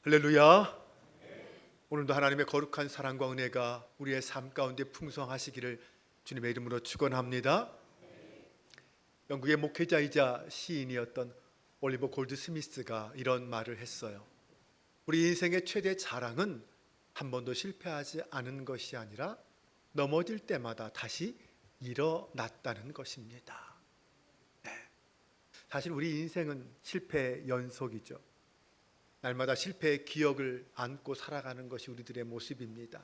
할렐루야. 오늘도 하나님의 거룩한 사랑과 은혜가 우리의 삶 가운데 풍성하시기를 주님의 이름으로 축원합니다. 영국의 목회자이자 시인이었던 올리버 골드 스미스가 이런 말을 했어요. 우리 인생의 최대 자랑은 한 번도 실패하지 않은 것이 아니라 넘어질 때마다 다시 일어났다는 것입니다. 사실 우리 인생은 실패의 연속이죠. 날마다 실패의 기억을 안고 살아가는 것이 우리들의 모습입니다.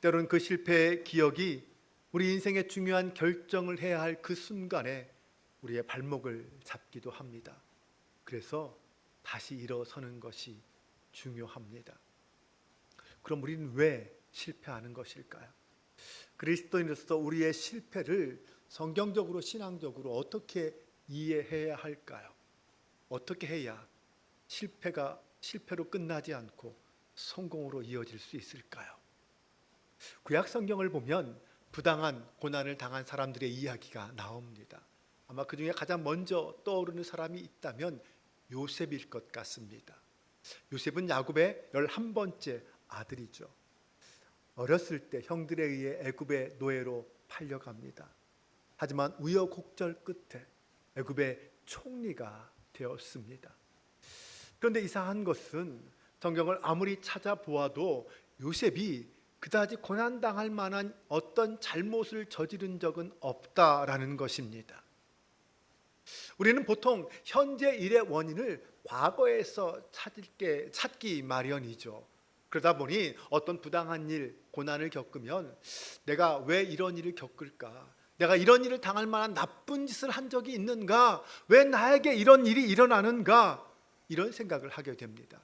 때로는 그 실패의 기억이 우리 인생의 중요한 결정을 해야 할 그 순간에 우리의 발목을 잡기도 합니다. 그래서 다시 일어서는 것이 중요합니다. 그럼 우리는 왜 실패하는 것일까요? 그리스도인으로서 우리의 실패를 성경적으로 신앙적으로 어떻게 이해해야 할까요? 어떻게 해야 실패로 끝나지 않고 성공으로 이어질 수 있을까요? 구약 성경을 보면 부당한 고난을 당한 사람들의 이야기가 나옵니다. 아마 그 중에 가장 먼저 떠오르는 사람이 있다면 요셉일 것 같습니다. 요셉은 야곱의 11번째 아들이죠. 어렸을 때 형들에 의해 애굽의 노예로 팔려갑니다. 하지만 우여곡절 끝에 애굽의 총리가 되었습니다. 그런데 이상한 것은 성경을 아무리 찾아보아도 요셉이 그다지 고난당할 만한 어떤 잘못을 저지른 적은 없다라는 것입니다. 우리는 보통 현재 일의 원인을 과거에서 찾기 마련이죠. 그러다 보니 어떤 부당한 일, 고난을 겪으면 내가 왜 이런 일을 겪을까? 내가 이런 일을 당할 만한 나쁜 짓을 한 적이 있는가? 왜 나에게 이런 일이 일어나는가? 이런 생각을 하게 됩니다.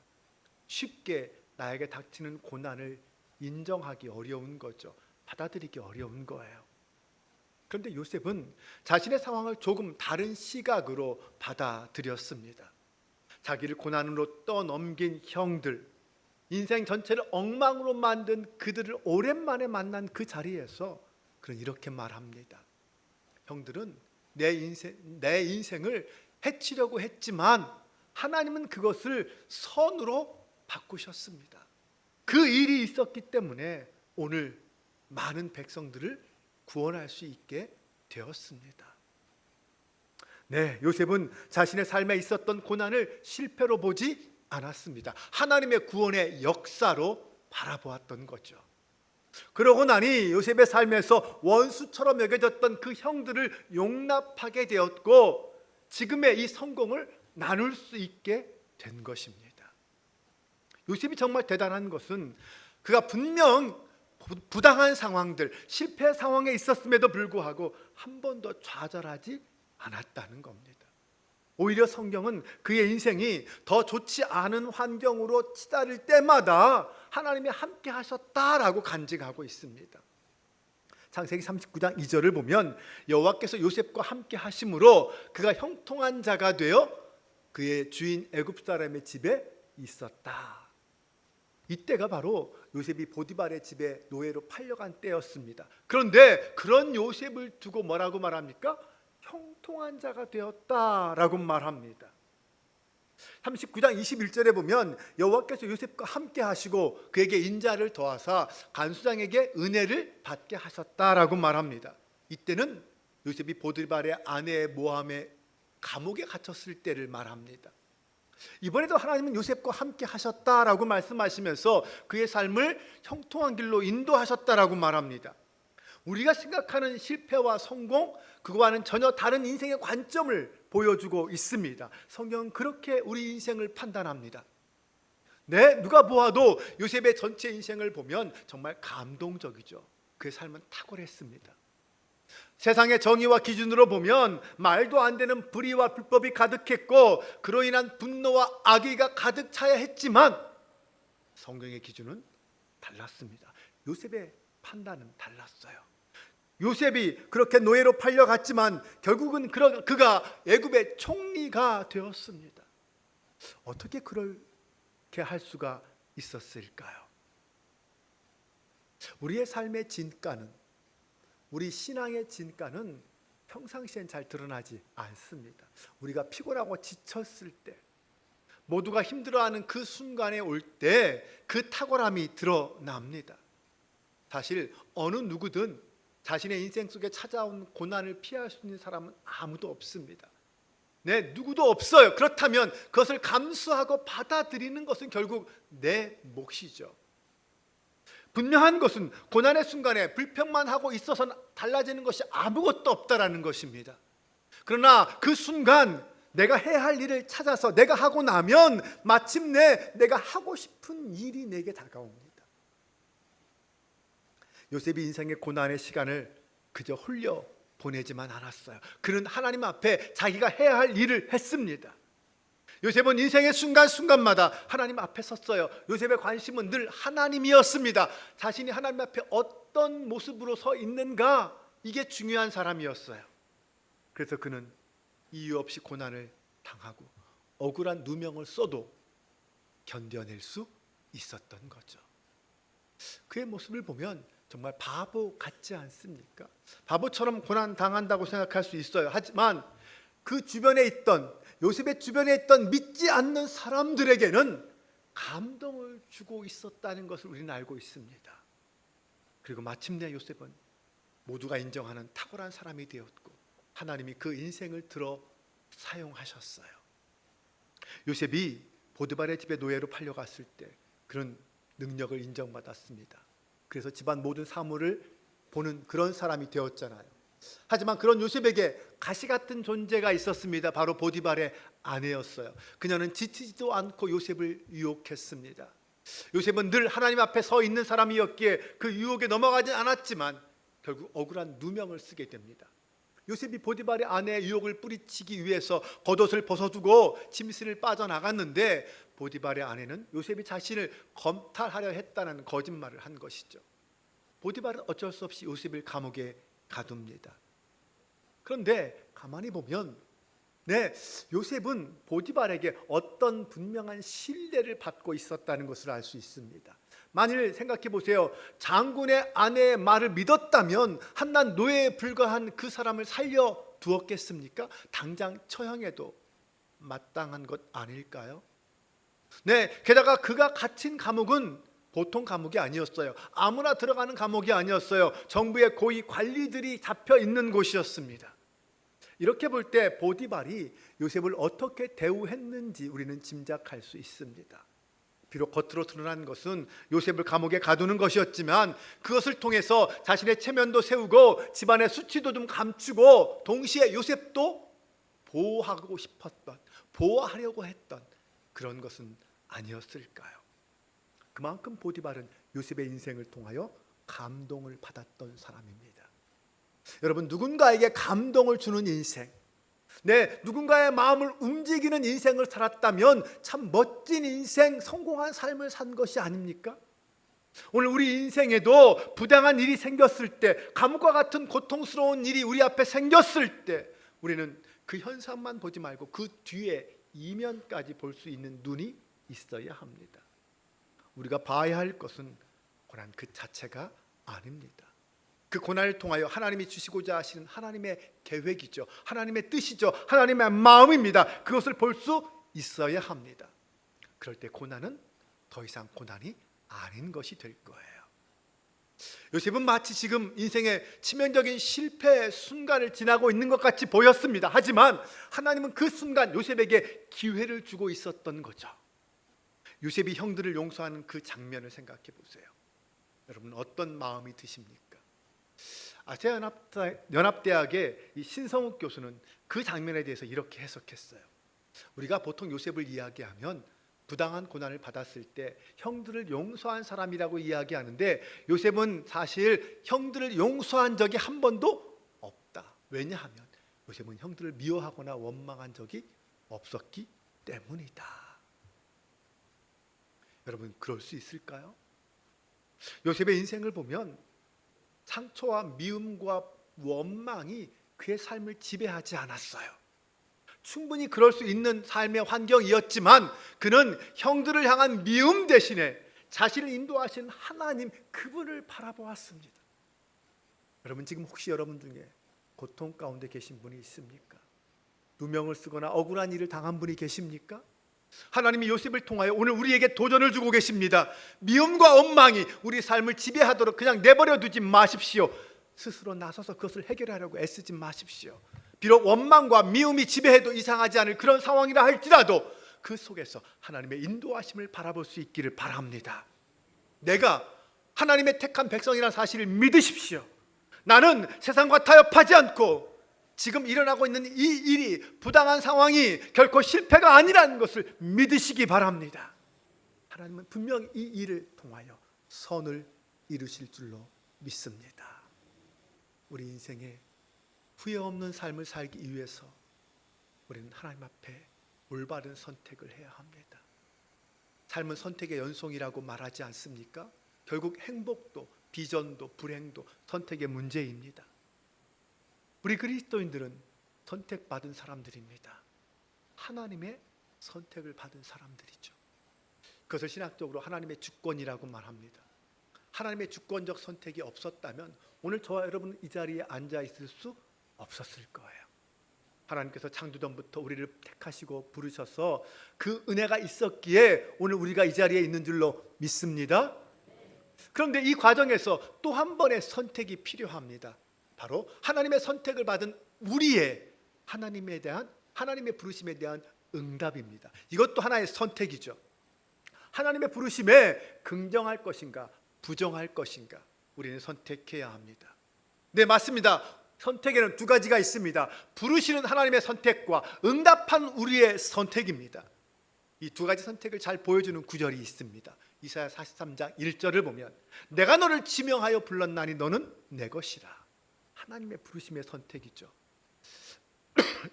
쉽게 나에게 닥치는 고난을 인정하기 어려운 거죠. 받아들이기 어려운 거예요. 그런데 요셉은 자신의 상황을 조금 다른 시각으로 받아들였습니다. 자기를 고난으로 떠넘긴 형들, 인생 전체를 엉망으로 만든 그들을 오랜만에 만난 그 자리에서 그는 이렇게 말합니다. 형들은 내 인생을 해치려고 했지만 하나님은 그것을 선으로 바꾸셨습니다. 그 일이 있었기 때문에 오늘 많은 백성들을 구원할 수 있게 되었습니다. 네, 요셉은 자신의 삶에 있었던 고난을 실패로 보지 않았습니다. 하나님의 구원의 역사로 바라보았던 거죠. 그러고 나니 요셉의 삶에서 원수처럼 여겨졌던 그 형들을 용납하게 되었고 지금의 이 성공을 나눌 수 있게 된 것입니다. 요셉이 정말 대단한 것은 그가 분명 부당한 상황들, 실패 상황에 있었음에도 불구하고 한 번도 좌절하지 않았다는 겁니다. 오히려 성경은 그의 인생이 더 좋지 않은 환경으로 치달을 때마다 하나님이 함께 하셨다라고 간증하고 있습니다. 창세기 39장 2절을 보면 여호와께서 요셉과 함께 하심으로 그가 형통한 자가 되어 그의 주인 애굽 사람의 집에 있었다. 이때가 바로 요셉이 보디발의 집에 노예로 팔려간 때였습니다. 그런데 그런 요셉을 두고 뭐라고 말합니까? 형통한 자가 되었다라고 말합니다. 39장 21절에 보면 여호와께서 요셉과 함께 하시고 그에게 인자를 더하사 간수장에게 은혜를 받게 하셨다라고 말합니다. 이때는 요셉이 보디발의 아내의 모함에 감옥에 갇혔을 때를 말합니다. 이번에도 하나님은 요셉과 함께 하셨다라고 말씀하시면서 그의 삶을 형통한 길로 인도하셨다라고 말합니다. 우리가 생각하는 실패와 성공, 그거와는 전혀 다른 인생의 관점을 보여주고 있습니다. 성경은 그렇게 우리 인생을 판단합니다. 네, 누가 보아도 요셉의 전체 인생을 보면 정말 감동적이죠. 그의 삶은 탁월했습니다. 세상의 정의와 기준으로 보면 말도 안 되는 불의와 불법이 가득했고 그로 인한 분노와 악의가 가득 차야 했지만 성경의 기준은 달랐습니다. 요셉의 판단은 달랐어요. 요셉이 그렇게 노예로 팔려갔지만 결국은 그가 애굽의 총리가 되었습니다. 어떻게 그렇게 할 수가 있었을까요? 우리의 삶의 진가는, 우리 신앙의 진가는 평상시엔 잘 드러나지 않습니다. 우리가 피곤하고 지쳤을 때, 모두가 힘들어하는 그 순간에 올 때 그 탁월함이 드러납니다. 사실 어느 누구든 자신의 인생 속에 찾아온 고난을 피할 수 있는 사람은 아무도 없습니다. 네, 누구도 없어요. 그렇다면 그것을 감수하고 받아들이는 것은 결국 내 몫이죠. 분명한 것은 고난의 순간에 불평만 하고 있어서는 달라지는 것이 아무것도 없다라는 것입니다. 그러나 그 순간 내가 해야 할 일을 찾아서 내가 하고 나면 마침내 내가 하고 싶은 일이 내게 다가옵니다. 요셉이 인생의 고난의 시간을 그저 홀려 보내지만 않았어요. 그는 하나님 앞에 자기가 해야 할 일을 했습니다. 요셉은 인생의 순간순간마다 하나님 앞에 섰어요. 요셉의 관심은 늘 하나님이었습니다. 자신이 하나님 앞에 어떤 모습으로 서 있는가, 이게 중요한 사람이었어요. 그래서 그는 이유 없이 고난을 당하고 억울한 누명을 써도 견뎌낼 수 있었던 거죠. 그의 모습을 보면 정말 바보 같지 않습니까? 바보처럼 고난 당한다고 생각할 수 있어요. 하지만 그 주변에 있던, 요셉의 주변에 있던 믿지 않는 사람들에게는 감동을 주고 있었다는 것을 우리는 알고 있습니다. 그리고 마침내 요셉은 모두가 인정하는 탁월한 사람이 되었고 하나님이 그 인생을 들어 사용하셨어요. 요셉이 보디발의 집에 노예로 팔려갔을 때 그런 능력을 인정받았습니다. 그래서 집안 모든 사물을 보는 그런 사람이 되었잖아요. 하지만 그런 요셉에게 가시 같은 존재가 있었습니다. 바로 보디발의 아내였어요. 그녀는 지치지도 않고 요셉을 유혹했습니다. 요셉은 늘 하나님 앞에 서 있는 사람이었기에 그 유혹에 넘어가지 않았지만 결국 억울한 누명을 쓰게 됩니다. 요셉이 보디발의 아내의 유혹을 뿌리치기 위해서 겉옷을 벗어두고 침실을 빠져나갔는데 보디발의 아내는 요셉이 자신을 검탈하려 했다는 거짓말을 한 것이죠. 보디발은 어쩔 수 없이 요셉을 감옥에 가둡니다. 그런데 가만히 보면 요셉은 보디발에게 어떤 분명한 신뢰를 받고 있었다는 것을 알 수 있습니다. 만일 생각해 보세요. 장군의 아내의 말을 믿었다면 한낱 노예에 불과한 그 사람을 살려 두었겠습니까? 당장 처형해도 마땅한 것 아닐까요? 게다가 그가 갇힌 감옥은 보통 감옥이 아니었어요. 아무나 들어가는 감옥이 아니었어요. 정부의 고위 관리들이 잡혀 있는 곳이었습니다. 이렇게 볼 때 보디발이 요셉을 어떻게 대우했는지 우리는 짐작할 수 있습니다. 비록 겉으로 드러난 것은 요셉을 감옥에 가두는 것이었지만 그것을 통해서 자신의 체면도 세우고 집안의 수치도 좀 감추고 동시에 요셉도 보호하고 싶었던, 보호하려고 했던 그런 것은 아니었을까요? 그만큼 보디발은 요셉의 인생을 통하여 감동을 받았던 사람입니다. 여러분, 누군가에게 감동을 주는 인생, 누군가의 마음을 움직이는 인생을 살았다면 참 멋진 인생, 성공한 삶을 산 것이 아닙니까? 오늘 우리 인생에도 부당한 일이 생겼을 때, 감옥과 같은 고통스러운 일이 우리 앞에 생겼을 때 우리는 그 현상만 보지 말고 그 뒤에 이면까지 볼 수 있는 눈이 있어야 합니다. 우리가 봐야 할 것은 고난 그 자체가 아닙니다. 그 고난을 통하여 하나님이 주시고자 하시는 하나님의 계획이죠. 하나님의 뜻이죠. 하나님의 마음입니다. 그것을 볼 수 있어야 합니다. 그럴 때 고난은 더 이상 고난이 아닌 것이 될 거예요. 요셉은 마치 지금 인생의 치명적인 실패의 순간을 지나고 있는 것 같이 보였습니다. 하지만 하나님은 그 순간 요셉에게 기회를 주고 있었던 거죠. 요셉이 형들을 용서하는 그 장면을 생각해 보세요. 여러분, 어떤 마음이 드십니까? 아시아연합대학의 이 신성욱 교수는 그 장면에 대해서 이렇게 해석했어요. 우리가 보통 요셉을 이야기하면 부당한 고난을 받았을 때 형들을 용서한 사람이라고 이야기하는데 요셉은 사실 형들을 용서한 적이 한 번도 없다. 왜냐하면 요셉은 형들을 미워하거나 원망한 적이 없었기 때문이다. 여러분, 그럴 수 있을까요? 요셉의 인생을 보면 상처와 미움과 원망이 그의 삶을 지배하지 않았어요. 충분히 그럴 수 있는 삶의 환경이었지만 그는 형들을 향한 미움 대신에 자신을 인도하신 하나님, 그분을 바라보았습니다. 여러분, 지금 혹시 여러분 중에 고통 가운데 계신 분이 있습니까? 누명을 쓰거나 억울한 일을 당한 분이 계십니까? 하나님이 요셉을 통하여 오늘 우리에게 도전을 주고 계십니다. 미움과 원망이 우리 삶을 지배하도록 그냥 내버려 두지 마십시오. 스스로 나서서 그것을 해결하려고 애쓰지 마십시오. 비록 원망과 미움이 지배해도 이상하지 않을 그런 상황이라 할지라도 그 속에서 하나님의 인도하심을 바라볼 수 있기를 바랍니다. 내가 하나님의 택한 백성이라는 사실을 믿으십시오. 나는 세상과 타협하지 않고 지금 일어나고 있는 이 일이, 부당한 상황이 결코 실패가 아니라는 것을 믿으시기 바랍니다. 하나님은 분명 이 일을 통하여 선을 이루실 줄로 믿습니다. 우리 인생에 후회 없는 삶을 살기 위해서 우리는 하나님 앞에 올바른 선택을 해야 합니다. 삶은 선택의 연속이라고 말하지 않습니까? 결국 행복도 비전도 불행도 선택의 문제입니다. 우리 그리스도인들은 선택받은 사람들입니다. 하나님의 선택을 받은 사람들이죠. 그것을 신학적으로 하나님의 주권이라고 말합니다. 하나님의 주권적 선택이 없었다면 오늘 저와 여러분은 이 자리에 앉아 있을 수 없었을 거예요. 하나님께서 창조전부터 우리를 택하시고 부르셔서 그 은혜가 있었기에 오늘 우리가 이 자리에 있는 줄로 믿습니다. 그런데 이 과정에서 또 한 번의 선택이 필요합니다. 바로 하나님의 선택을 받은 우리의 하나님의 부르심에 대한 응답입니다. 이것도 하나의 선택이죠. 하나님의 부르심에 긍정할 것인가 부정할 것인가 우리는 선택해야 합니다. 네, 맞습니다. 선택에는 두 가지가 있습니다. 부르시는 하나님의 선택과 응답한 우리의 선택입니다. 이 두 가지 선택을 잘 보여주는 구절이 있습니다. 이사야 43장 1절을 보면 내가 너를 지명하여 불렀나니 너는 내 것이라. 하나님의 부르심의 선택이죠.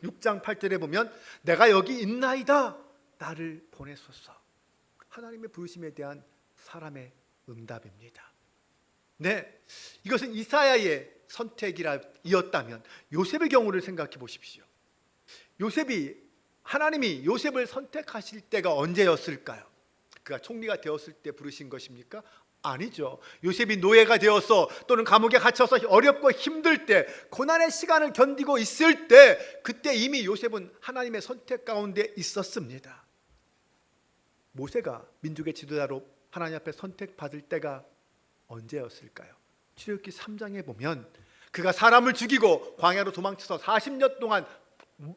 6장 8절에 보면 내가 여기 있나이다 나를 보내소서. 하나님의 부르심에 대한 사람의 응답입니다. 네, 이것은 이사야의 선택이었다면 요셉의 경우를 생각해 보십시오. 하나님이 요셉을 선택하실 때가 언제였을까요? 그가 총리가 되었을 때 부르신 것입니까? 아니죠. 요셉이 노예가 되어서 또는 감옥에 갇혀서 어렵고 힘들 때, 고난의 시간을 견디고 있을 때, 그때 이미 요셉은 하나님의 선택 가운데 있었습니다. 모세가 민족의 지도자로 하나님 앞에 선택받을 때가 언제였을까요? 출애굽기 3장에 보면 그가 사람을 죽이고 광야로 도망쳐서 40년 동안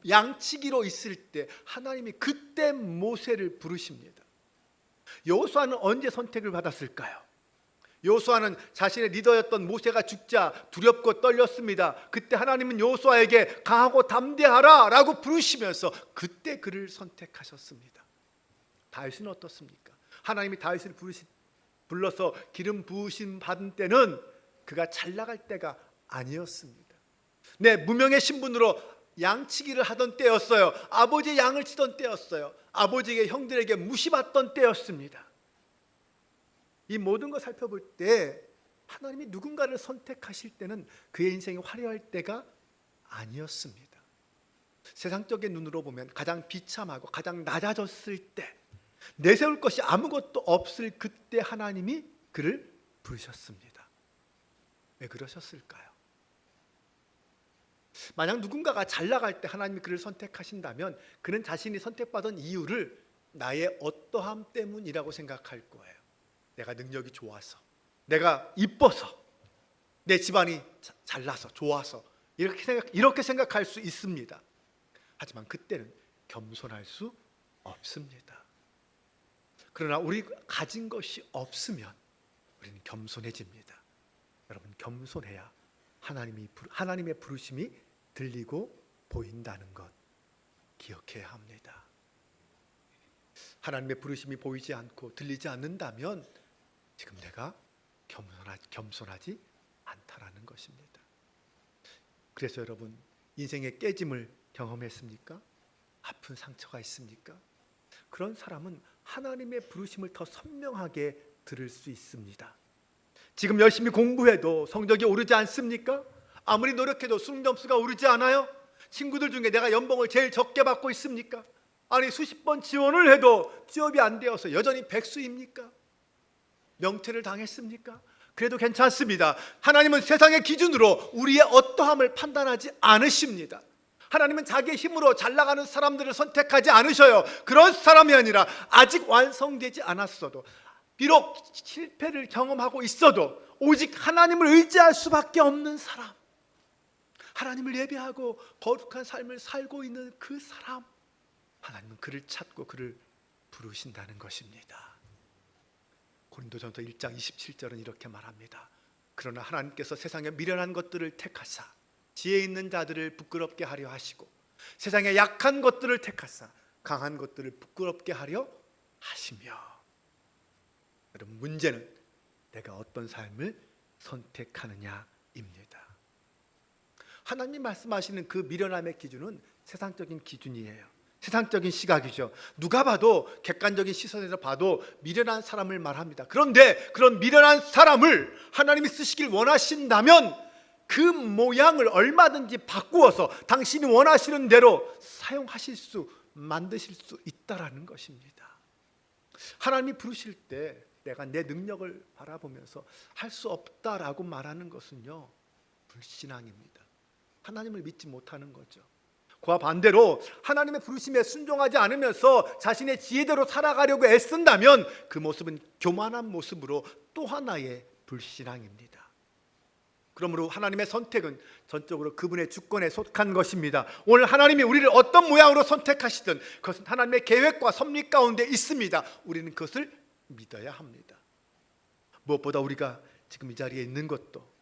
양치기로 있을 때 하나님이 그때 모세를 부르십니다. 여호수아는 언제 선택을 받았을까요? 여호수아는 자신의 리더였던 모세가 죽자 두렵고 떨렸습니다. 그때 하나님은 여호수아에게 강하고 담대하라 라고 부르시면서 그때 그를 선택하셨습니다. 다윗은 어떻습니까? 하나님이 다윗을 불러서 기름 부으심 받은 때는 그가 잘 나갈 때가 아니었습니다. 네, 무명의 신분으로 양치기를 하던 때였어요. 아버지의 양을 치던 때였어요. 아버지의 형들에게 무시받던 때였습니다. 이 모든 걸 살펴볼 때 하나님이 누군가를 선택하실 때는 그의 인생이 화려할 때가 아니었습니다. 세상적인 눈으로 보면 가장 비참하고 가장 낮아졌을 때, 내세울 것이 아무것도 없을 그때 하나님이 그를 부르셨습니다. 왜 그러셨을까요? 만약 누군가가 잘 나갈 때 하나님이 그를 선택하신다면 그는 자신이 선택받은 이유를 나의 어떠함 때문이라고 생각할 거예요. 내가 능력이 좋아서, 내가 이뻐서, 내 집안이 잘나서 좋아서 이렇게 생각할 수 있습니다. 하지만 그때는 겸손할 수 없습니다. 그러나 우리가 가진 것이 없으면 우리는 겸손해집니다. 여러분, 겸손해야 하나님의 부르심이 들리고 보인다는 것 기억해야 합니다. 하나님의 부르심이 보이지 않고 들리지 않는다면 지금 내가 겸손하지 않다라는 것입니다. 그래서 여러분, 인생의 깨짐을 경험했습니까? 아픈 상처가 있습니까? 그런 사람은 하나님의 부르심을 더 선명하게 들을 수 있습니다. 지금 열심히 공부해도 성적이 오르지 않습니까? 아무리 노력해도 수능 점수가 오르지 않아요? 친구들 중에 내가 연봉을 제일 적게 받고 있습니까? 아니, 수십 번 지원을 해도 취업이 안 되어서 여전히 백수입니까? 명퇴를 당했습니까? 그래도 괜찮습니다. 하나님은 세상의 기준으로 우리의 어떠함을 판단하지 않으십니다. 하나님은 자기의 힘으로 잘 나가는 사람들을 선택하지 않으셔요. 그런 사람이 아니라 아직 완성되지 않았어도, 비록 실패를 경험하고 있어도 오직 하나님을 의지할 수밖에 없는 사람, 하나님을 예배하고 거룩한 삶을 살고 있는 그 사람, 하나님은 그를 찾고 그를 부르신다는 것입니다. 고린도전서 1장 27절은 이렇게 말합니다. 그러나 하나님께서 세상에 미련한 것들을 택하사 지혜 있는 자들을 부끄럽게 하려 하시고 세상에 약한 것들을 택하사 강한 것들을 부끄럽게 하려 하시며. 여러분, 문제는 내가 어떤 삶을 선택하느냐입니다. 하나님 말씀하시는 그 미련함의 기준은 세상적인 기준이에요. 세상적인 시각이죠. 누가 봐도, 객관적인 시선에서 봐도 미련한 사람을 말합니다. 그런데 그런 미련한 사람을 하나님이 쓰시길 원하신다면 그 모양을 얼마든지 바꾸어서 당신이 원하시는 대로 사용하실 수, 만드실 수 있다라는 것입니다. 하나님이 부르실 때 내가 내 능력을 바라보면서 할 수 없다라고 말하는 것은요, 불신앙입니다. 하나님을 믿지 못하는 거죠. 그와 반대로 하나님의 부르심에 순종하지 않으면서 자신의 지혜대로 살아가려고 애쓴다면 그 모습은 교만한 모습으로 또 하나의 불신앙입니다. 그러므로 하나님의 선택은 전적으로 그분의 주권에 속한 것입니다. 오늘 하나님이 우리를 어떤 모양으로 선택하시든 그것은 하나님의 계획과 섭리 가운데 있습니다. 우리는 그것을 믿어야 합니다. 무엇보다 우리가 지금 이 자리에 있는 것도,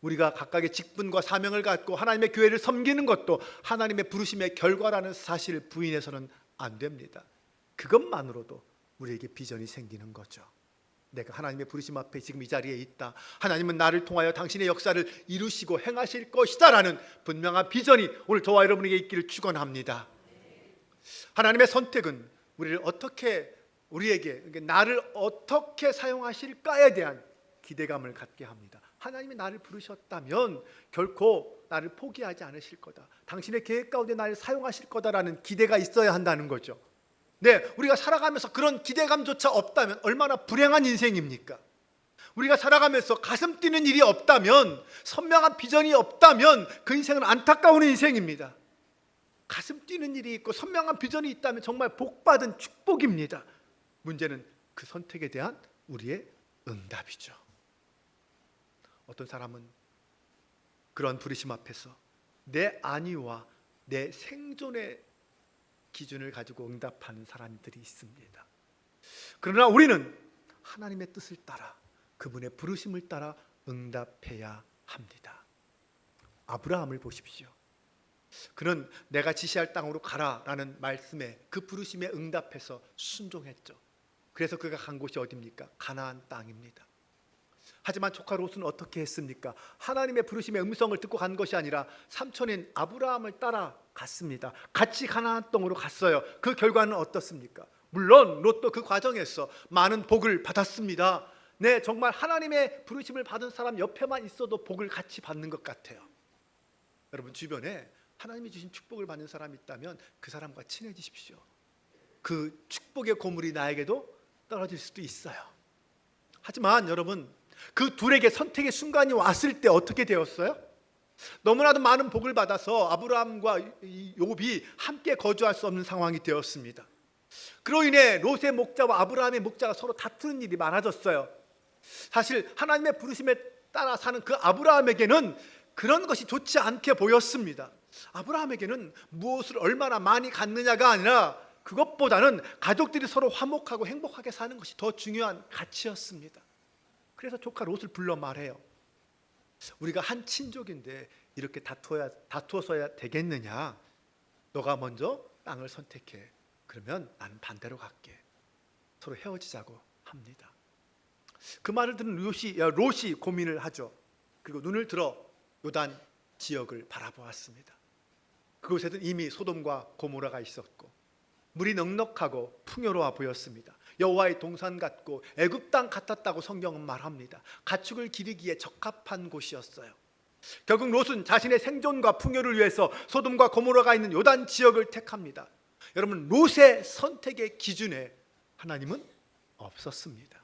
우리가 각각의 직분과 사명을 갖고 하나님의 교회를 섬기는 것도 하나님의 부르심의 결과라는 사실을 부인해서는 안 됩니다. 그것만으로도 우리에게 비전이 생기는 거죠. 내가 하나님의 부르심 앞에 지금 이 자리에 있다, 하나님은 나를 통하여 당신의 역사를 이루시고 행하실 것이다 라는 분명한 비전이 오늘 저와 여러분에게 있기를 축원합니다. 하나님의 선택은 우리에게 나를 어떻게 사용하실까에 대한 기대감을 갖게 합니다. 하나님이 나를 부르셨다면 결코 나를 포기하지 않으실 거다, 당신의 계획 가운데 나를 사용하실 거다라는 기대가 있어야 한다는 거죠. 네, 우리가 살아가면서 그런 기대감조차 없다면 얼마나 불행한 인생입니까? 우리가 살아가면서 가슴 뛰는 일이 없다면, 선명한 비전이 없다면 그 인생은 안타까운 인생입니다. 가슴 뛰는 일이 있고 선명한 비전이 있다면 정말 복받은 축복입니다. 문제는 그 선택에 대한 우리의 응답이죠. 어떤 사람은 그런 부르심 앞에서 내 안위와 내 생존의 기준을 가지고 응답하는 사람들이 있습니다. 그러나 우리는 하나님의 뜻을 따라, 그분의 부르심을 따라 응답해야 합니다. 아브라함을 보십시오. 그는 내가 지시할 땅으로 가라라는 말씀에, 그 부르심에 응답해서 순종했죠. 그래서 그가 간 곳이 어디입니까? 가나안 땅입니다. 하지만 조카 롯은 어떻게 했습니까? 하나님의 부르심의 음성을 듣고 간 것이 아니라 삼촌인 아브라함을 따라갔습니다. 같이 가나안 땅으로 갔어요. 그 결과는 어떻습니까? 물론 롯도 그 과정에서 많은 복을 받았습니다. 네, 정말 하나님의 부르심을 받은 사람 옆에만 있어도 복을 같이 받는 것 같아요. 여러분 주변에 하나님이 주신 축복을 받는 사람이 있다면 그 사람과 친해지십시오. 그 축복의 고물이 나에게도 떨어질 수도 있어요. 하지만 여러분, 그 둘에게 선택의 순간이 왔을 때 어떻게 되었어요? 너무나도 많은 복을 받아서 아브라함과 욥이 함께 거주할 수 없는 상황이 되었습니다. 그로 인해 롯의 목자와 아브라함의 목자가 서로 다투는 일이 많아졌어요. 사실 하나님의 부르심에 따라 사는 그 아브라함에게는 그런 것이 좋지 않게 보였습니다. 아브라함에게는 무엇을 얼마나 많이 갖느냐가 아니라 그것보다는 가족들이 서로 화목하고 행복하게 사는 것이 더 중요한 가치였습니다. 그래서 조카 롯을 불러 말해요. 우리가 한 친족인데 이렇게 다투어서야 되겠느냐? 너가 먼저 땅을 선택해. 그러면 나는 반대로 갈게. 서로 헤어지자고 합니다. 그 말을 들은 롯이 고민을 하죠. 그리고 눈을 들어 요단 지역을 바라보았습니다. 그곳에는 이미 소돔과 고모라가 있었고 물이 넉넉하고 풍요로워 보였습니다. 여호와의 동산 같고 애굽 땅 같았다고 성경은 말합니다. 가축을 기르기에 적합한 곳이었어요. 결국 롯은 자신의 생존과 풍요를 위해서 소돔과 고모라가 있는 요단 지역을 택합니다. 여러분, 롯의 선택의 기준에 하나님은 없었습니다.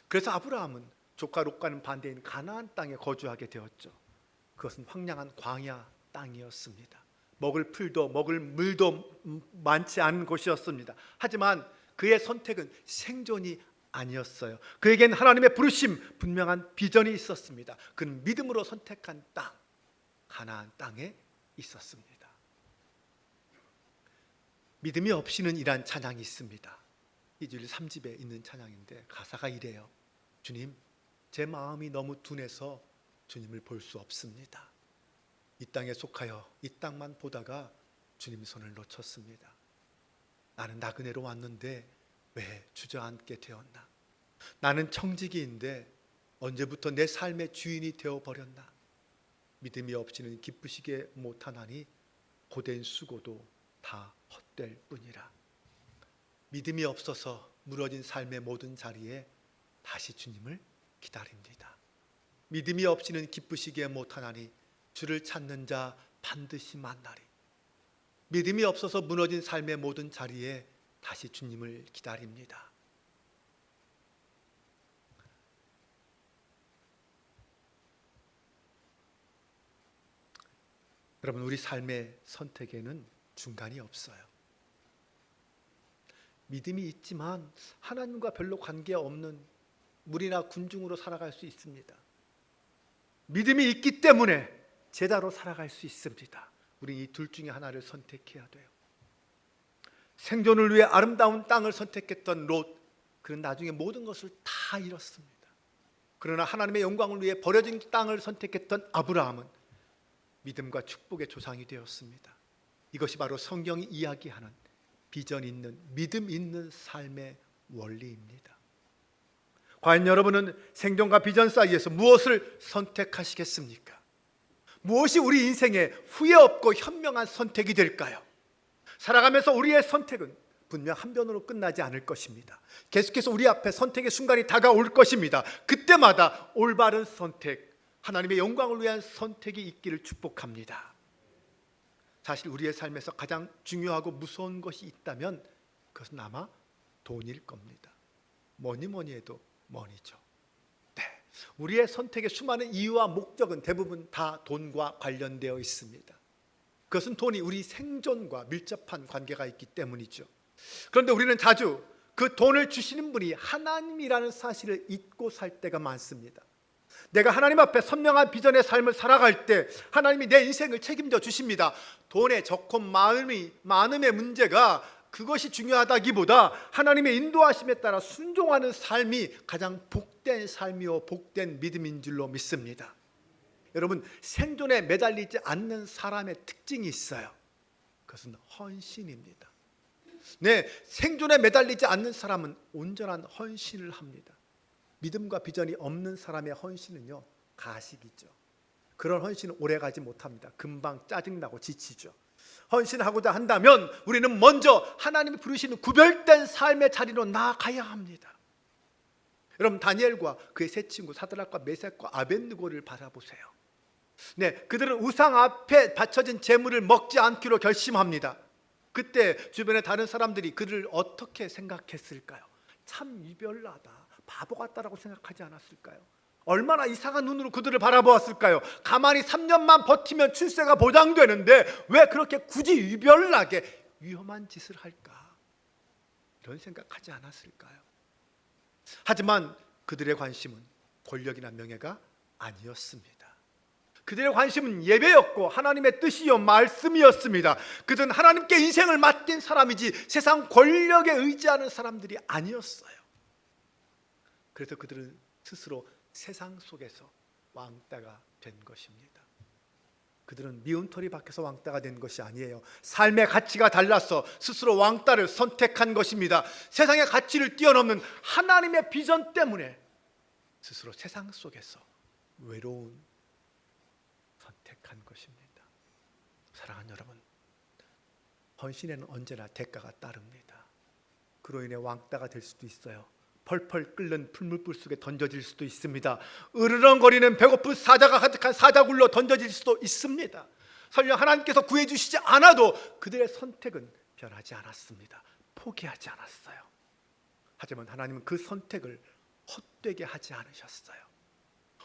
그래서 아브라함은 조카 롯과는 반대인 가나안 땅에 거주하게 되었죠. 그것은 황량한 광야 땅이었습니다. 먹을 풀도 먹을 물도 많지 않은 곳이었습니다. 하지만 그의 선택은 생존이 아니었어요. 그에겐 하나님의 부르심, 분명한 비전이 있었습니다. 그는 믿음으로 선택한 땅, 가나안 땅에 있었습니다. 믿음이 없이는 이란 찬양이 있습니다. 2주일 3집에 있는 찬양인데 가사가 이래요. 주님, 제 마음이 너무 둔해서 주님을 볼 수 없습니다. 이 땅에 속하여 이 땅만 보다가 주님 손을 놓쳤습니다. 나는 나그네로 왔는데 왜 주저앉게 되었나? 나는 청지기인데 언제부터 내 삶의 주인이 되어버렸나? 믿음이 없이는 기쁘시게 못하나니 고된 수고도 다 헛될 뿐이라. 믿음이 없어서 무너진 삶의 모든 자리에 다시 주님을 기다립니다. 믿음이 없이는 기쁘시게 못하나니 주를 찾는 자 반드시 만나리. 믿음이 없어서 무너진 삶의 모든 자리에 다시 주님을 기다립니다. 여러분, 우리 삶의 선택에는 중간이 없어요. 믿음이 있지만 하나님과 별로 관계없는 물이나 군중으로 살아갈 수 있습니다. 믿음이 있기 때문에 제자로 살아갈 수 있습니다. 우리는 이 둘 중에 하나를 선택해야 돼요. 생존을 위해 아름다운 땅을 선택했던 롯, 그는 나중에 모든 것을 다 잃었습니다. 그러나 하나님의 영광을 위해 버려진 땅을 선택했던 아브라함은 믿음과 축복의 조상이 되었습니다. 이것이 바로 성경이 이야기하는 비전 있는, 믿음 있는 삶의 원리입니다. 과연 여러분은 생존과 비전 사이에서 무엇을 선택하시겠습니까? 무엇이 우리 인생의 후회 없고 현명한 선택이 될까요? 살아가면서 우리의 선택은 분명 한 변으로 끝나지 않을 것입니다. 계속해서 우리 앞에 선택의 순간이 다가올 것입니다. 그때마다 올바른 선택, 하나님의 영광을 위한 선택이 있기를 축복합니다. 사실 우리의 삶에서 가장 중요하고 무서운 것이 있다면 그것은 아마 돈일 겁니다. 뭐니 해도 머니죠. 네, 우리의 선택의 수많은 이유와 목적은 대부분 다 돈과 관련되어 있습니다. 그것은 돈이 우리 생존과 밀접한 관계가 있기 때문이죠. 그런데 우리는 자주 그 돈을 주시는 분이 하나님이라는 사실을 잊고 살 때가 많습니다. 내가 하나님 앞에 선명한 비전의 삶을 살아갈 때 하나님이 내 인생을 책임져 주십니다. 돈의 적고 많음의 문제가 그것이 중요하다기보다 하나님의 인도하심에 따라 순종하는 삶이 가장 복된 삶이요 복된 믿음인 줄로 믿습니다. 여러분, 생존에 매달리지 않는 사람의 특징이 있어요. 그것은 헌신입니다. 네, 생존에 매달리지 않는 사람은 온전한 헌신을 합니다. 믿음과 비전이 없는 사람의 헌신은요, 가식이죠. 그런 헌신은 오래가지 못합니다. 금방 짜증나고 지치죠. 헌신하고자 한다면 우리는 먼저 하나님이 부르시는 구별된 삶의 자리로 나아가야 합니다. 여러분, 다니엘과 그의 세 친구 사드락과 메삭과 아벳느고를 바라보세요. 네, 그들은 우상 앞에 바쳐진 재물을 먹지 않기로 결심합니다. 그때 주변의 다른 사람들이 그들을 어떻게 생각했을까요? 참 유별나다, 바보 같다라고 생각하지 않았을까요? 얼마나 이상한 눈으로 그들을 바라보았을까요? 가만히 3년만 버티면 출세가 보장되는데 왜 그렇게 굳이 유별나게 위험한 짓을 할까? 이런 생각하지 않았을까요? 하지만 그들의 관심은 권력이나 명예가 아니었습니다. 그들의 관심은 예배였고 하나님의 뜻이요 말씀이었습니다. 그들은 하나님께 인생을 맡긴 사람이지 세상 권력에 의지하는 사람들이 아니었어요. 그래서 그들은 스스로 세상 속에서 왕따가 된 것입니다. 그들은 미운털이 박혀서 왕따가 된 것이 아니에요. 삶의 가치가 달라서 스스로 왕따를 선택한 것입니다. 세상의 가치를 뛰어넘는 하나님의 비전 때문에 스스로 세상 속에서 외로운 선택한 것입니다. 사랑하는 여러분, 헌신에는 언제나 대가가 따릅니다. 그로 인해 왕따가 될 수도 있어요. 펄펄 끓는 풀물불 속에 던져질 수도 있습니다. 으르렁거리는 배고픈 사자가 가득한 사자굴로 던져질 수도 있습니다. 설령 하나님께서 구해주시지 않아도 그들의 선택은 변하지 않았습니다. 포기하지 않았어요. 하지만 하나님은 그 선택을 헛되게 하지 않으셨어요.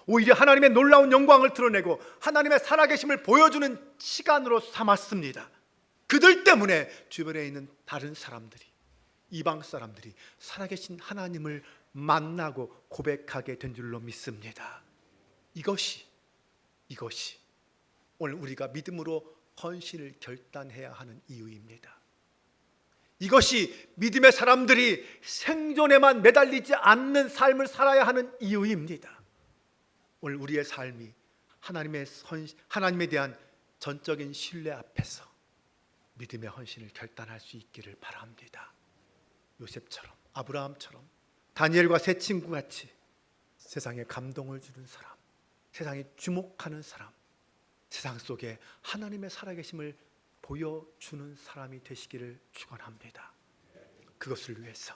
오히려 하나님의 놀라운 영광을 드러내고 하나님의 살아계심을 보여주는 시간으로 삼았습니다. 그들 때문에 주변에 있는 다른 사람들이, 이방 사람들이 살아계신 하나님을 만나고 고백하게 된 줄로 믿습니다. 이것이 오늘 우리가 믿음으로 헌신을 결단해야 하는 이유입니다. 이것이 믿음의 사람들이 생존에만 매달리지 않는 삶을 살아야 하는 이유입니다. 오늘 우리의 삶이 하나님에 대한 전적인 신뢰 앞에서 믿음의 헌신을 결단할 수 있기를 바랍니다. 요셉처럼, 아브라함처럼, 다니엘과 세 친구같이 세상에 감동을 주는 사람, 세상에 주목하는 사람, 세상 속에 하나님의 살아계심을 보여주는 사람이 되시기를 축원합니다. 그것을 위해서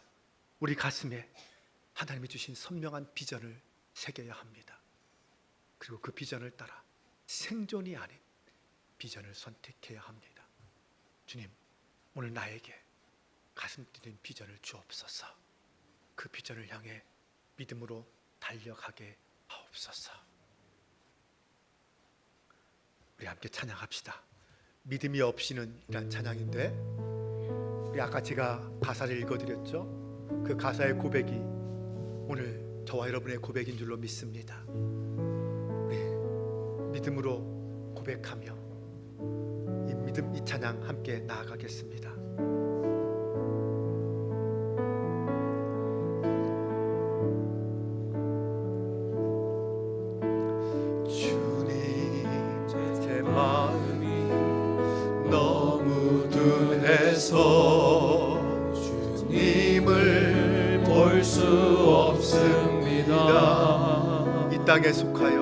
우리 가슴에 하나님이 주신 선명한 비전을 새겨야 합니다. 그리고 그 비전을 따라 생존이 아닌 비전을 선택해야 합니다. 주님, 오늘 나에게 가슴 뛰는 비전을 주옵소서. 그 비전을 향해 믿음으로 달려가게 하옵소서. 우리 함께 찬양합시다. 믿음이 없이는 이란 찬양인데, 우리 아까 제가 가사를 읽어드렸죠. 그 가사의 고백이 오늘 저와 여러분의 고백인 줄로 믿습니다. 우리 믿음으로 고백하며 이 찬양 함께 나아가겠습니다. 주님을 볼 수 없습니다. 이 땅에 속하여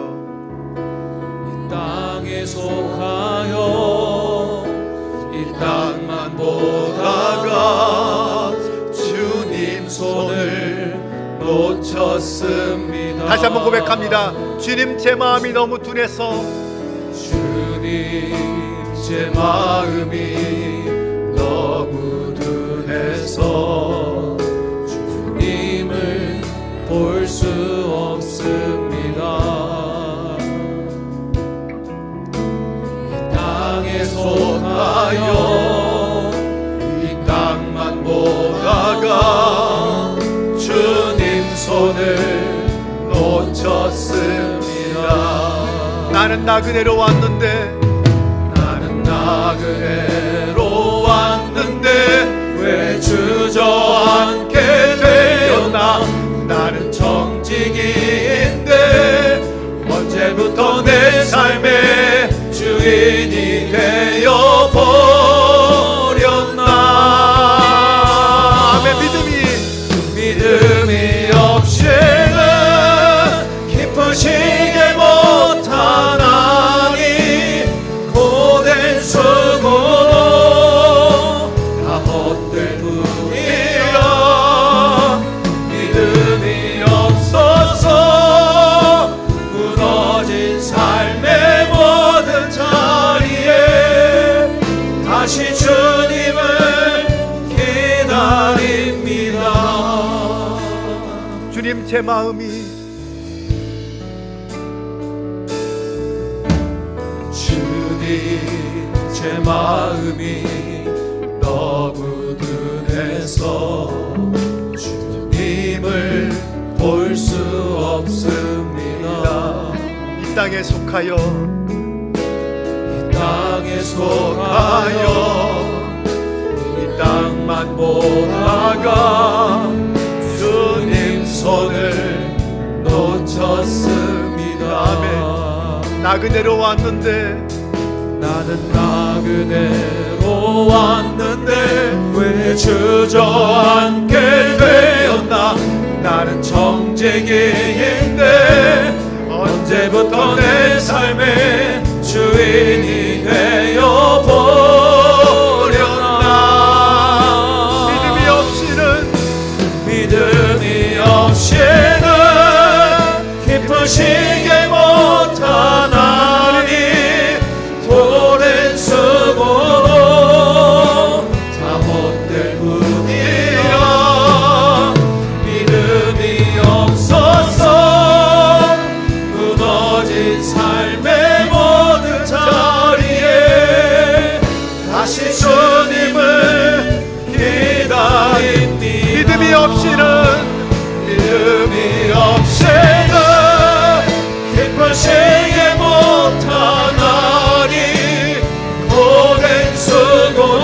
이 땅만 보다가 주님 손을 놓쳤습니다. 다시 한번 고백합니다. 주님, 제 마음이 너무 둔해서, 주님, 제 마음이 너무 둔해서 주님을 볼 수 없습니다. 이 땅에 속하여 이 땅만 보다가 주님 손을 놓쳤습니다. 나는 나그네로 왔는데 나그네로 왔는데 왜 주저앉게 되었나. 나는 정직인데 언제부터 내 삶의 주인이 되어 버렸나. 믿음이 없이는 기쁘시게 못하나니 고된 수고도 다 헛될 뿐이라. 믿음이 없어서 무너진 삶의 모든 자리에 다시 주님을 기다립니다. 주님, 제 마음이 제 마음이 너무 둔해서 주님을 볼 수 없습니다. 이 땅에 속하여 이 땅만 보다가 주님 손을 놓쳤습니다. 아멘. 나그네로 왔는데 나는 나그네로 왔는데 왜 주저앉게 되었나. 나는 정직인데 언제부터 내 삶의 주인이 되어 버렸나. 믿음이 없이는 기쁘시게 못하나니 오랜 수고도 다 헛될 뿐이라. 믿음이 없어서 무너진 믿음이 없이는 기쁜 시에 못하나니 고된 수고로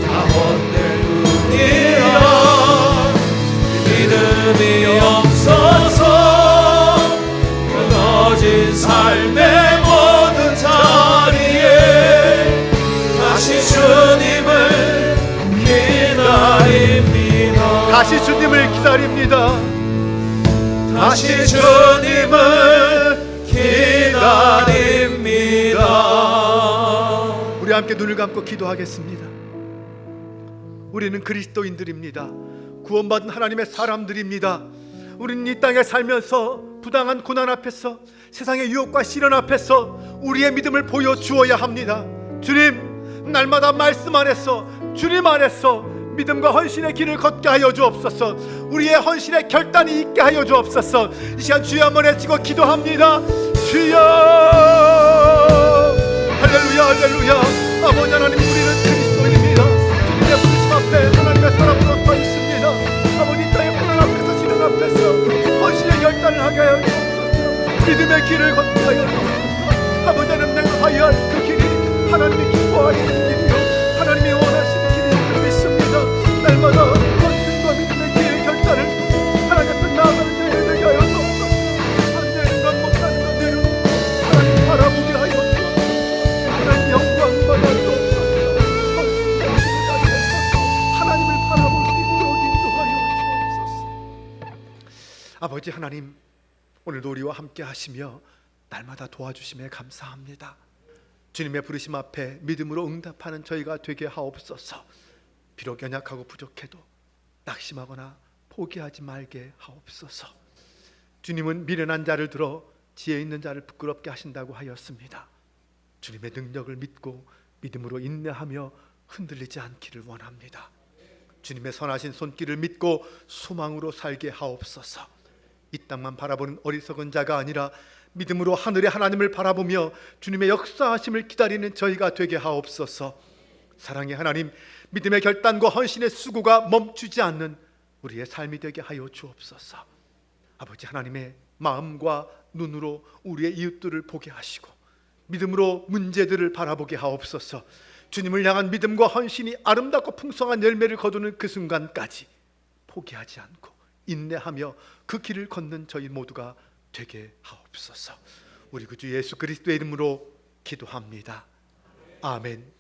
다 헛될 뿐이라. 믿음이 없어서 끊어진 삶의 모든 자리에 다시 주님을 기다립니다. 다시 주님을 기다립니다. 다시 주님을 기다립니다. 우리 함께 눈을 감고 기도하겠습니다. 우리는 그리스도인들입니다. 구원받은 하나님의 사람들입니다. 우리는 이 땅에 살면서 부당한 고난 앞에서, 세상의 유혹과 시련 앞에서 우리의 믿음을 보여주어야 합니다. 주님, 날마다 말씀 안에서, 주님 안에서 믿음과 헌신의 길을 걷게 하여 주옵소서. 우리의 헌신의 결단이 있게 하여 주옵소서. 이 시간 주여 한번 외치고 기도합니다. 주여, 할렐루야, 할렐루야. 아버지 하나님, 우리는 그리스도인입니다. 주님의 부르심 앞에 하나님의 사람으로 서 있습니다. 아버지, 땅의 고난 앞에서, 시련 앞에서 헌신의 결단을 하게 하여 주옵소서. 믿음의 길을 걷게 하여 주옵소서. 아버지 하나님, 내가 가야 할 그 길이 하나님이 기뻐하시는 길이요, 하나님이 원하시는 길인 줄 믿습니다. 날마다 헌신과 믿음의 길의 결단을 하나님 앞에 나아가는 자에게 되게 하여 주옵소서. 안 되는 것, 못하는 것 내려놓고 하나님 바라보게 하여 주옵소서. 하나님 영광 받아 주옵소서. 헌신과 믿음의 자리에 서서 하나님을 바라볼 수 있도록 인도하여 주옵소서. 아버지 하나님, 오늘도 우리와 함께 하시며 날마다 도와주심에 감사합니다. 주님의 부르심 앞에 믿음으로 응답하는 저희가 되게 하옵소서. 비록 연약하고 부족해도 낙심하거나 포기하지 말게 하옵소서. 주님은 미련한 자를 들어 지혜 있는 자를 부끄럽게 하신다고 하였습니다. 주님의 능력을 믿고 믿음으로 인내하며 흔들리지 않기를 원합니다. 주님의 선하신 손길을 믿고 소망으로 살게 하옵소서. 이 땅만 바라보는 어리석은 자가 아니라 믿음으로 하늘의 하나님을 바라보며 주님의 역사하심을 기다리는 저희가 되게 하옵소서. 사랑의 하나님, 믿음의 결단과 헌신의 수고가 멈추지 않는 우리의 삶이 되게 하여 주옵소서. 아버지 하나님의 마음과 눈으로 우리의 이웃들을 보게 하시고 믿음으로 문제들을 바라보게 하옵소서. 주님을 향한 믿음과 헌신이 아름답고 풍성한 열매를 거두는 그 순간까지 포기하지 않고 인내하며 그 길을 걷는 저희 모두가 되게 하옵소서. 우리 구주 예수 그리스도의 이름으로 기도합니다. 아멘.